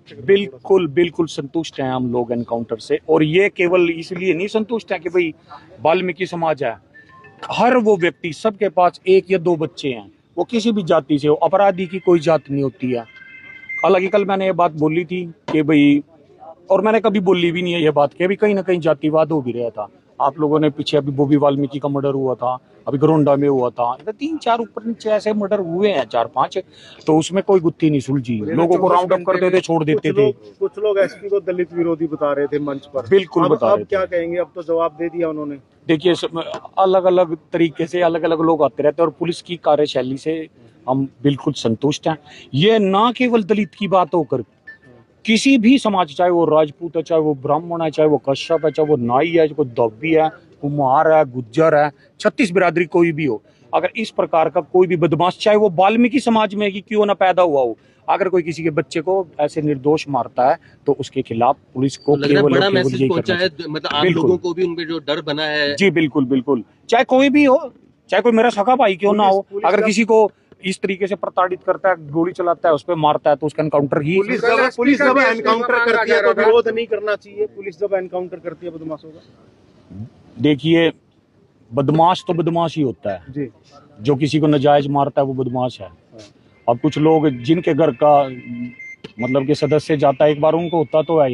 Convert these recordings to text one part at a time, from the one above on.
बिल्कुल बिल्कुल संतुष्ट हैं हम लोग एनकाउंटर से। और ये केवल इसलिए नहीं संतुष्ट है कि भाई वाल्मीकि समाज है, हर वो व्यक्ति, सबके पास एक या दो बच्चे हैं, वो किसी भी जाति से हो, अपराधी की कोई जात नहीं होती है। हालांकि कल मैंने ये बात बोली थी कि भाई, और मैंने कभी बोली भी नहीं है ये बात कि अभी कहीं ना कहीं जातिवाद हो भी रहा था। आप लोगों ने पीछे अभी बॉबी वाल्मीकि का मर्डर हुआ था, अभी गरोंडा में हुआ था, 3-4 ऊपर नीचे ऐसे मर्डर हुए हैं, 4-5। तो उसमें कोई गुत्थी नहीं सुलझी, लोगों को राउंड अप करते थे, छोड़ देते थे। कुछ लोग एसपी को दलित विरोधी बता रहे थे मंच पर। बिल्कुल बता रहे थे। अब क्या कहेंगे, अब तो जवाब दे दिया उन्होंने। देखिए, अलग अलग तरीके से अलग अलग लोग आते रहते हैं, और पुलिस की कार्यशैली से हम बिल्कुल संतुष्ट हैं। ये ना केवल दलित की बात होकर, किसी भी समाज, चाहे वो राजपूत है, चाहे वो ब्राह्मण है, चाहे वो कश्यप है, चाहे वो नाई है, चाहे वो धोबी है, कुम्हार है, गुज्जर है, 36 बिरादरी कोई भी हो, अगर इस प्रकार का कोई भी बदमाश, चाहे वो वाल्मीकि समाज में ही क्यों ना पैदा हुआ हो, अगर कोई किसी के बच्चे को ऐसे निर्दोष मारता है तो उसके खिलाफ पुलिस को केवल बड़ा मैसेज पहुंचा है, मतलब आप लोगों को भी उनपे जो डर बना है। जी बिल्कुल बिल्कुल, चाहे कोई भी हो, चाहे कोई मेरा सगा भाई क्यों ना हो, अगर किसी को इस तरीके से प्रताड़ित करता है, गोली चलाता है, उस पर मारता है, तो उसका एनकाउंटर ही। पुलिस जब एनकाउंटर करती है तो विरोध नहीं करना चाहिए। पुलिस जब एनकाउंटर करती है बदमाशों का, देखिए, बदमाश तो बदमाश ही होता है जी। जो किसी को नाजायज मारता है वो बदमाश है। अब कुछ लोग जिनके घर का मतलब कि सदस्य जाता है एक बार, उनको होता तो है,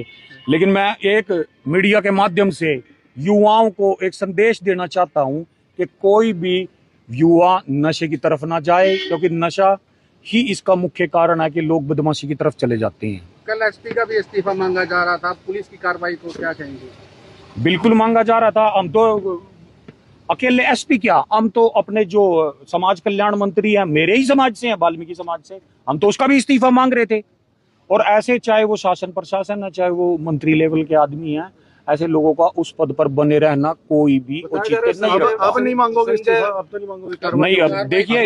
लेकिन मैं एक मीडिया के माध्यम से युवाओं को एक संदेश देना चाहता हूं कि कोई भी युवा नशे की तरफ ना जाए, क्योंकि नशा ही इसका मुख्य कारण है कि लोग बदमाशी की तरफ चले जाते हैं। कल एसपी का भी इस्तीफा मांगा जा रहा था, पुलिस की कार्रवाई को क्या कहेंगे? बिल्कुल मांगा जा रहा था। हम तो अकेले एसपी क्या, हम तो अपने जो समाज कल्याण मंत्री हैं, मेरे ही समाज से हैं, वाल्मीकि समाज से, हम तो उसका भी इस्तीफा मांग रहे थे। और ऐसे चाहे वो शासन प्रशासन है, चाहे वो मंत्री लेवल के आदमी हैं, ऐसे लोगों का उस पद पर बने रहना कोई भी उचित नहीं रखता। अब नहीं मांगोगे इस्तीफा? अब तो नहीं मांगोगे? नहीं, अब देखिए,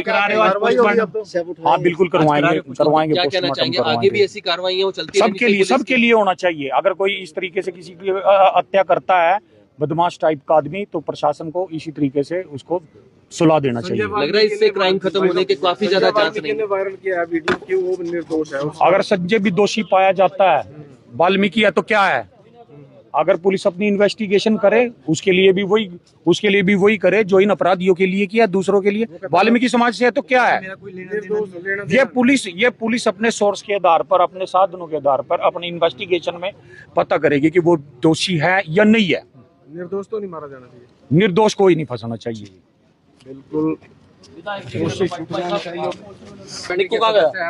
हाँ बिल्कुल करवाएंगे क्या कहना चाहेंगे, आगे भी ऐसी कार्रवाई वो चलती सबके लिए होना चाहिए। अगर कोई इस तरीके से किसी की हत्या करता है, बदमाश टाइप का आदमी, तो प्रशासन को इसी तरीके से उसको सुला देना चाहिए। लग रहा है इससे क्राइम खत्म होने के काफी ज्यादा चांस नहीं। वायरल किया है वीडियो कि वो निर्दोष है। अगर संजय भी दोषी पाया जाता है, वाल्मीकि है तो क्या है? अगर पुलिस अपनी इन्वेस्टिगेशन करे, उसके लिए भी वही करे जो इन अपराधियों के लिए किया, दूसरों के लिए। वाल्मीकि समाज से है तो क्या है? ये पुलिस अपने सोर्स के आधार पर, अपने साधनों के आधार पर, अपनी इन्वेस्टिगेशन में पता करेगी कि वो दोषी है या नहीं है। निर्दोष तो नहीं मारा जाना चाहिए। निर्दोष कोई नहीं फंसाना चाहिए। बिल्कुल।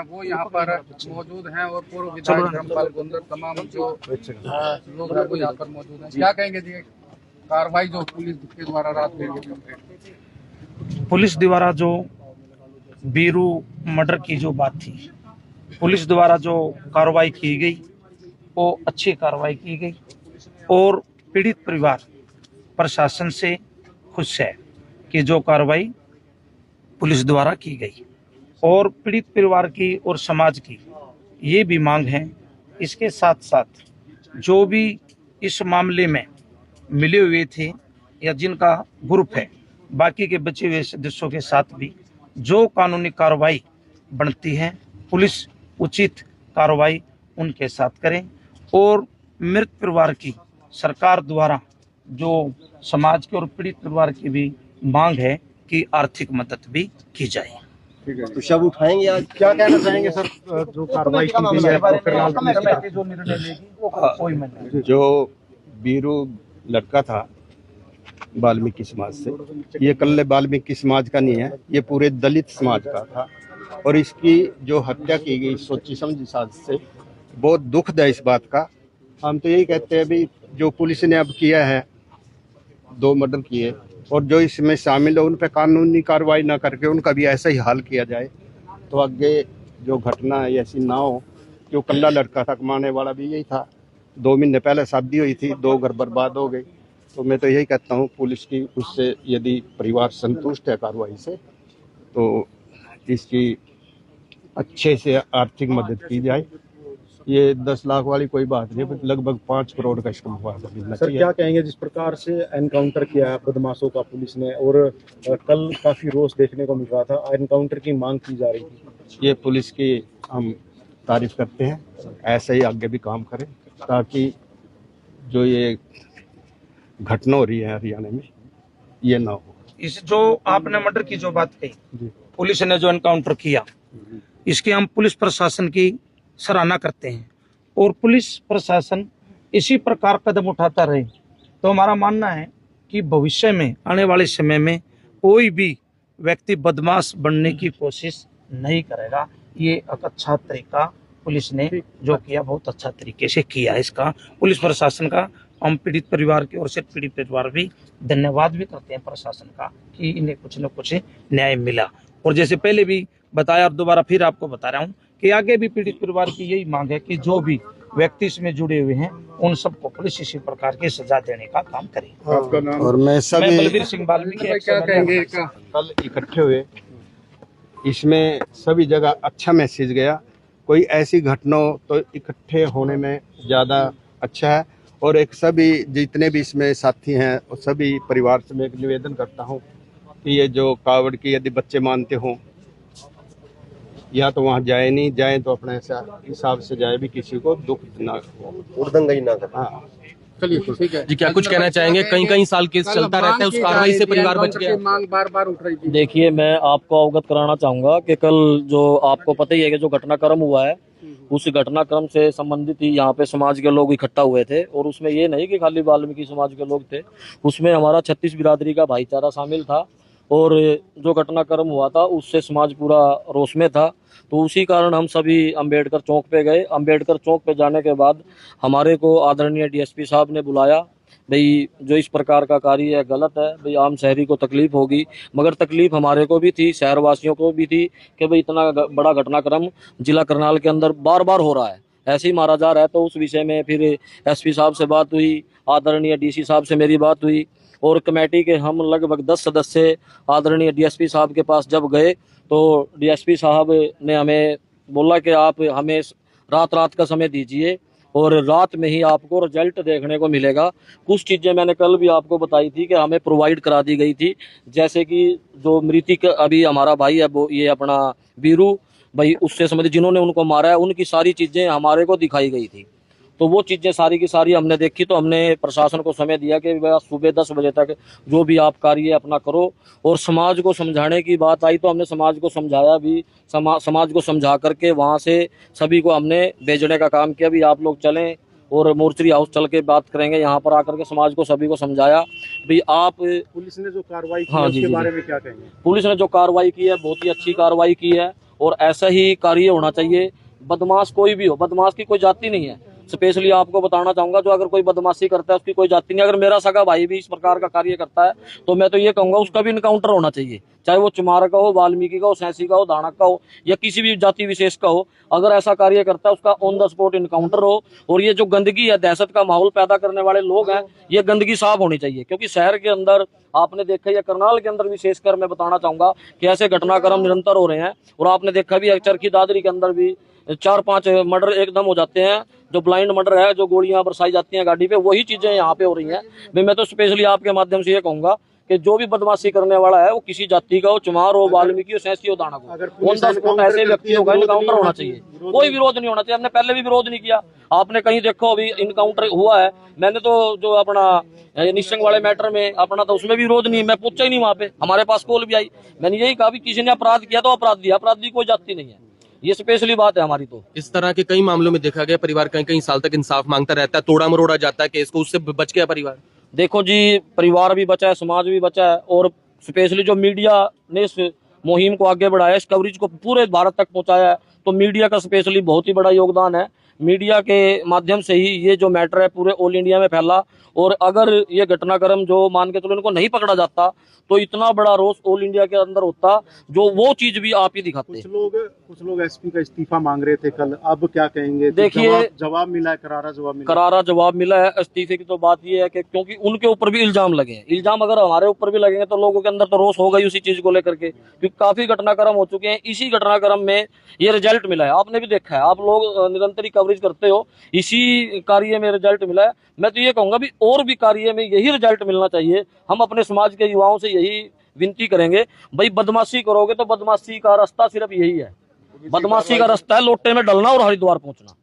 वो यहाँ पर मौजूद हैं और पूर्व विधायक धर्मपाल गुंदर, तमाम जो लोग हैं वो यहाँ पर मौजूद हैं। क्या कहेंगे जी, कार्रवाई जो पुलिस के द्वारा रात में, पुलिस द्वारा जो बीरू मर्डर की जो बात थी, पुलिस द्वारा जो कार्रवाई की गई वो अच्छी कार्रवाई की गई, और पीड़ित परिवार प्रशासन से खुश है कि जो कार्रवाई पुलिस द्वारा की गई। और पीड़ित परिवार की और समाज की ये भी मांग है, इसके साथ साथ जो भी इस मामले में मिले हुए थे या जिनका ग्रुप है, बाकी के बचे हुए सदस्यों के साथ भी जो कानूनी कार्रवाई बनती है, पुलिस उचित कार्रवाई उनके साथ करें। और मृत परिवार की सरकार द्वारा जो समाज के और पीड़ित परिवार की भी मांग है कि आर्थिक मदद भी की जाए। तो शव उठाएंगे आज, क्या कहना चाहेंगे सर? जो कार्रवाई की गई है, जो निर्णय लेगी वो कोई जो बीरू लड़का था वाल्मीकि समाज से, ये कल्ले वाल्मीकि समाज का नहीं है, ये पूरे दलित समाज का था। और इसकी जो हत्या की गई सोची समझी साजिश से, बहुत दुखद है इस बात का। हम तो यही कहते हैं भी जो पुलिस ने अब किया है, 2 मर्डर किए, और जो इसमें शामिल है उन पर कानूनी कार्रवाई ना करके उनका भी ऐसा ही हाल किया जाए, तो आगे जो घटना है ऐसी ना हो। जो कल्ला लड़का था, कमाने वाला भी यही था, 2 महीने पहले शादी हुई थी, 2 घर बर्बाद हो गई। तो मैं तो यही कहता हूँ पुलिस की उससे यदि परिवार संतुष्ट है कार्रवाई से, तो इसकी अच्छे से आर्थिक मदद की जाए। ये 10 लाख वाली कोई बात नहीं, लगभग 5 करोड़ का इसका मुआवजा मिलना चाहिए। क्या कहेंगे, जिस प्रकार से एनकाउंटर किया है बदमाशों का पुलिस ने, और कल काफी रोष देखने को मिल रहा था, एनकाउंटर की मांग की जा रही थी। ये पुलिस की हम तारीफ करते हैं। ऐसे ही आगे भी काम करें ताकि जो ये घटना हो रही है हरियाणा में ये ना हो। इस जो आपने मर्डर की जो बात कही, पुलिस ने जो एनकाउंटर किया, इसकी हम पुलिस प्रशासन की सराहना करते हैं और पुलिस प्रशासन इसी प्रकार कदम उठाता रहे तो हमारा मानना है कि भविष्य में आने वाले समय में कोई भी व्यक्ति बदमाश बनने की कोशिश नहीं करेगा। ये एक अच्छा तरीका पुलिस ने जो किया, बहुत अच्छा तरीके से किया। इसका पुलिस प्रशासन का हम पीड़ित परिवार की ओर से पीड़ित परिवार भी धन्यवाद भी करते हैं प्रशासन का कि इन्हें कुछ न कुछ न्याय मिला। और जैसे पहले भी बताया और दोबारा फिर आपको बता रहा हूँ कि आगे भी पीड़ित परिवार की यही मांग है कि जो भी व्यक्ति इसमें जुड़े हुए हैं उन सबको पुलिस इसी प्रकार की सजा देने का काम करे। आपका नाम? और मैं सभी बलबीर सिंह वाल्मीकि क्या कहेंगे? कल इकट्ठे हुए, इसमें सभी जगह अच्छा मैसेज गया। कोई ऐसी घटना हो तो इकट्ठे होने में ज़्यादा अच्छा है। और एक सभी जितने भी इसमें साथी हैं और सभी परिवार से मैं एक निवेदन करता हूं कि ये जो कावड़ की यदि बच्चे मानते हों या तो वहां जाए, नहीं जाए तो अपने हिसाब से जाए, भी किसी को दुख ना हो, उर्दंगई ना कर। हाँ चलिए ठीक है जी, क्या कुछ कहना चाहेंगे? कई साल केस चलता रहता है, उस कार्रवाई से परिवार बच गया। मांग बार बार उठ रही थी। देखिए, मैं आपको अवगत कराना चाहूंगा कि कल जो आपको पता ही है कि जो घटनाक्रम हुआ है उस घटनाक्रम से संबंधित ही यहाँ पे समाज के लोग इकट्ठा हुए थे। और उसमें ये नहीं कि खाली वाल्मीकि समाज के लोग थे, उसमें हमारा 36 बिरादरी का भाईचारा शामिल था। और जो घटनाक्रम हुआ था उससे समाज पूरा रोष में था। तो उसी कारण हम सभी अंबेडकर चौक पे गए। अंबेडकर चौक पे जाने के बाद हमारे को आदरणीय डीएसपी साहब ने बुलाया। भाई जो इस प्रकार का कार्य है गलत है, भाई आम शहरी को तकलीफ होगी, मगर तकलीफ हमारे को भी थी, शहरवासियों को भी थी कि भाई इतना बड़ा घटनाक्रम जिला करनाल के अंदर बार बार हो रहा है, ऐसे ही मारा जा रहा है। तो उस विषय में फिर एसपी साहब से बात हुई, आदरणीय डीसी साहब से मेरी बात हुई और कमेटी के हम लगभग 10 सदस्य आदरणीय डीएसपी साहब के पास जब गए तो डीएसपी साहब ने हमें बोला कि आप हमें रात का समय दीजिए और रात में ही आपको रिजल्ट देखने को मिलेगा। कुछ चीज़ें मैंने कल भी आपको बताई थी कि हमें प्रोवाइड करा दी गई थी, जैसे कि जो मृतक अभी हमारा भाई है वो ये अपना बीरू भाई, उससे संबंधित जिन्होंने उनको मारा है उनकी सारी चीज़ें हमारे को दिखाई गई थी। तो वो चीज़ें सारी की सारी हमने देखी। तो हमने प्रशासन को समय दिया कि सुबह 10 बजे तक जो भी आप कार्य अपना करो। और समाज को समझाने की बात आई तो हमने समाज को समझाया भी, समाज को समझा करके वहाँ से सभी को हमने भेजने का काम किया। भी आप लोग चलें और मोर्चरी हाउस चल के बात करेंगे। यहाँ पर आकर के समाज को सभी को समझाया भी आप। पुलिस ने जो कार्रवाई की हाँ, उसके बारे में क्या कहेंगे? पुलिस ने जो कार्रवाई की है बहुत ही अच्छी कार्रवाई की है और ऐसा ही कार्य होना चाहिए। बदमाश कोई भी हो, बदमाश की कोई जाति नहीं है। स्पेशली आपको बताना चाहूंगा, जो अगर कोई बदमाशी करता है उसकी कोई जाति नहीं। अगर मेरा सगा भाई भी इस प्रकार का कार्य करता है तो मैं तो ये कहूंगा उसका भी इनकाउंटर होना चाहिए, चाहे वो चमार का हो, वाल्मीकि का हो, सैंसी का हो, दानक का हो या किसी भी जाति विशेष का हो। अगर ऐसा कार्य करता है उसका ऑन द स्पॉट इनकाउंटर हो। और ये जो गंदगी है, दहशत का माहौल पैदा करने वाले लोग हैं, ये गंदगी साफ होनी चाहिए। क्योंकि शहर के अंदर आपने देखा या करनाल के अंदर विशेषकर मैं बताना चाहूंगा कि ऐसे घटनाक्रम निरंतर हो रहे हैं। और आपने देखा भी चरखी दादरी के अंदर भी 4-5 मर्डर एकदम हो जाते हैं। जो ब्लाइंड मर्डर है, जो गोलियां बरसाई जाती हैं गाड़ी पे, वही चीजें यहाँ पे हो रही हैं। मैं तो स्पेशली आपके माध्यम से ये कहूंगा कि जो भी बदमाशी करने वाला है वो किसी जाति का हो, चमार हो, वाल्मीकि हो, सैंसी हो, दानक हो, उन 10 ऐसे व्यक्तियों का इनकाउंटर होना चाहिए। कोई विरोध नहीं होना चाहिए। हमने पहले भी विरोध नहीं किया। आपने कहीं देखो अभी इनकाउंटर हुआ है, मैंने तो जो अपना निश्चंग वाले मैटर में अपना था उसमें भी विरोध नहीं, मैं पूछा ही नहीं। वहाँ पे हमारे पास कॉल भी आई, मैंने यही कहा भी किसी ने अपराध किया तो अपराधी, अपराधी कोई जाति नहीं है। ये स्पेशली बात है हमारी। तो इस तरह के कई मामलों में देखा गया परिवार कई साल तक इंसाफ मांगता रहता है, तोड़ा मरोड़ा जाता है केस को, उससे बच गया परिवार। देखो जी, परिवार भी बचा है, समाज भी बचा है और स्पेशली जो मीडिया ने इस मुहिम को आगे बढ़ाया, इस कवरेज को पूरे भारत तक पहुंचाया है, तो मीडिया का स्पेशली बहुत ही बड़ा योगदान है। मीडिया के माध्यम से ही ये जो मैटर है पूरे ऑल इंडिया में फैला। और अगर ये घटनाक्रम जो मान के चलो इनको नहीं पकड़ा जाता तो इतना बड़ा रोष ऑल इंडिया के अंदर होता, जो वो चीज भी आप ही दिखाते। कुछ लोग एसपी का इस्तीफा मांग रहे थे कल, अब क्या कहेंगे? देखिए, जवाब मिला है, करारा जवाब मिला, करारा जवाब मिला है। इस्तीफे की तो बात ये है कि क्योंकि उनके ऊपर भी इल्जाम लगे हैं। इल्जाम अगर हमारे ऊपर भी लगेंगे तो लोगों के अंदर तो रोष होगा ही उसी चीज को लेकर के, क्योंकि काफी घटनाक्रम हो चुके हैं। इसी घटनाक्रम में ये रिजल्ट मिला है, आपने भी देखा है, आप लोग निरंतर कवरेज करते हो, इसी कार्य में रिजल्ट मिला है। मैं तो ये कहूंगा भी और भी कार्य में यही रिजल्ट मिलना चाहिए। हम अपने समाज के युवाओं से यही विनती करेंगे, भाई बदमाशी करोगे तो बदमाशी का रास्ता सिर्फ यही है। बदमाशी का रास्ता है, लोटे में डलना और हरिद्वार पहुंचना।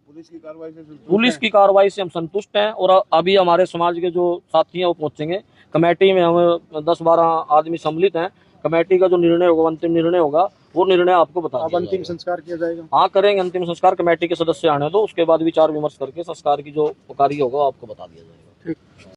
पुलिस की कार्रवाई से हम संतुष्ट हैं और अभी हमारे समाज के जो साथी हैं वो पहुंचेंगे। कमेटी में हम 10-12 आदमी सम्मिलित हैं। कमेटी का जो निर्णय होगा, अंतिम निर्णय होगा, वो निर्णय आपको बता दिया अब अंतिम संस्कार किया जाएगा। हाँ, करेंगे अंतिम संस्कार। कमेटी के सदस्य आने दो, उसके बाद विचार विमर्श करके संस्कार की जो कार्य होगा आपको बता दिया जाएगा। ठीक।